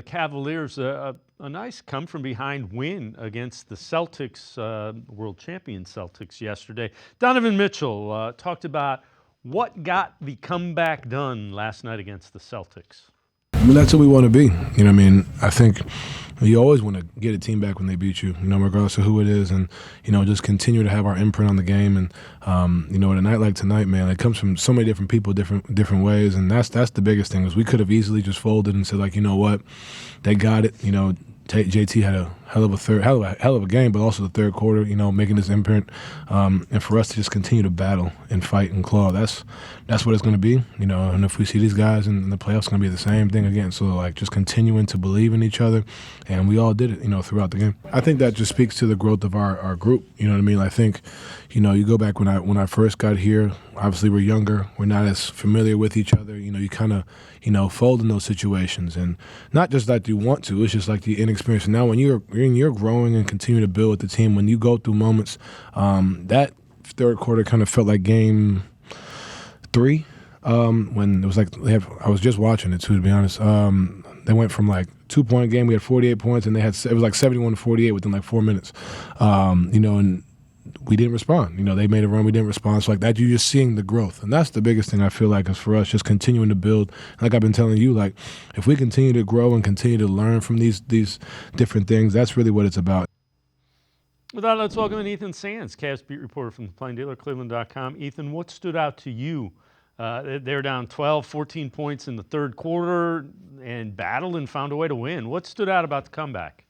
The Cavaliers, a nice come from behind win against the Celtics, world champion Celtics yesterday. Donovan Mitchell talked about what got the comeback done last night against the Celtics. I mean, that's who we want to be. You know what I mean? I think you always want to get a team back when they beat you, regardless of who it is, and, just continue to have our imprint on the game. And, at a night like tonight, man, it comes from so many different people, different ways, and that's the biggest thing is we could have easily just folded and said, like, you know what, they got it, JT had a hell of a game, but also the third quarter, making his imprint, and for us to just continue to battle and fight and claw. That's what it's going to be, And if we see these guys in the playoffs, it's going to be the same thing again. So like just continuing to believe in each other, and we all did it, throughout the game. I think that just speaks to the growth of our group. You know what I mean? I think, you go back when I first got here. Obviously, we're younger. We're not as familiar with each other. You kind of, fold in those situations, and not just like you want to. It's just like the inexperience. Now, when you're growing and continue to build with the team, when you go through moments, that third quarter kind of felt like game 3, when it was like I was just watching it too, to be honest. They went from like 2-point game. We had 48 points, and it was like 71-48 within like 4 minutes. And we didn't respond. They made a run, we didn't respond. So like that, you're just seeing the growth. And that's the biggest thing I feel like is for us, just continuing to build. Like I've been telling you, like if we continue to grow and continue to learn from these different things, that's really what it's about. With that, let's welcome in Ethan Sands, Cavs beat reporter from the Plain Dealer, cleveland.com. Ethan, what stood out to you? They're down 12, 14 points in the third quarter and battled and found a way to win. What stood out about the comeback?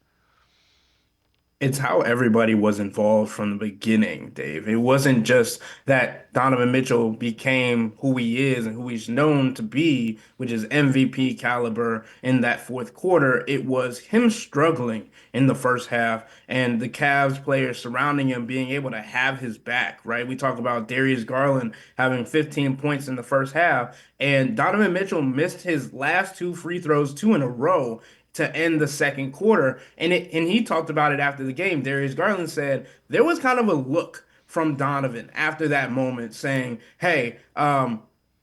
It's how everybody was involved from the beginning, Dave. It wasn't just that Donovan Mitchell became who he is and who he's known to be, which is MVP caliber in that fourth quarter. It was him struggling in the first half and the Cavs players surrounding him being able to have his back, right? We talk about Darius Garland having 15 points in the first half, and Donovan Mitchell missed his last 2 free throws, 2 in a row, to end the second quarter. And he talked about it after the game. Darius Garland said there was kind of a look from Donovan after that moment saying, hey,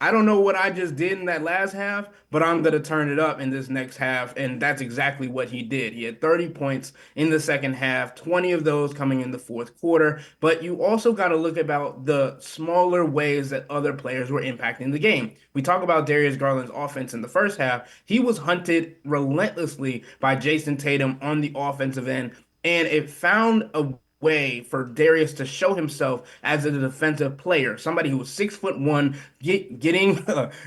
I don't know what I just did in that last half, but I'm going to turn it up in this next half. And that's exactly what he did. He had 30 points in the second half, 20 of those coming in the fourth quarter. But you also got to look about the smaller ways that other players were impacting the game. We talk about Darius Garland's offense in the first half. He was hunted relentlessly by Jason Tatum on the offensive end, and it found a way for Darius to show himself as a defensive player, somebody who was 6'1", getting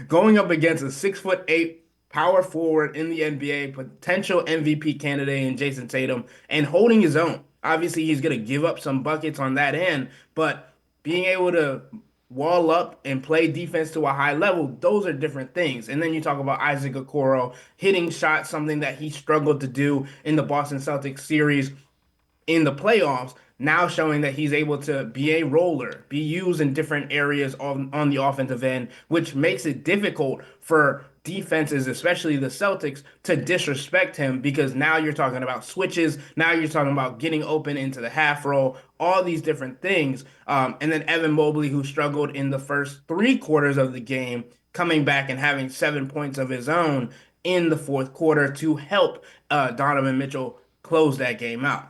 going up against a 6'8" power forward in the NBA, potential MVP candidate in Jason Tatum, and holding his own. Obviously, he's going to give up some buckets on that end, but being able to wall up and play defense to a high level, those are different things. And then you talk about Isaac Okoro hitting shots, something that he struggled to do in the Boston Celtics series in the playoffs, now showing that he's able to be a roller, be used in different areas on the offensive end, which makes it difficult for defenses, especially the Celtics, to disrespect him, because now you're talking about switches, now you're talking about getting open into the half roll, all these different things. And then Evan Mobley, who struggled in the first 3 quarters of the game, coming back and having 7 points of his own in the fourth quarter to help Donovan Mitchell close that game out.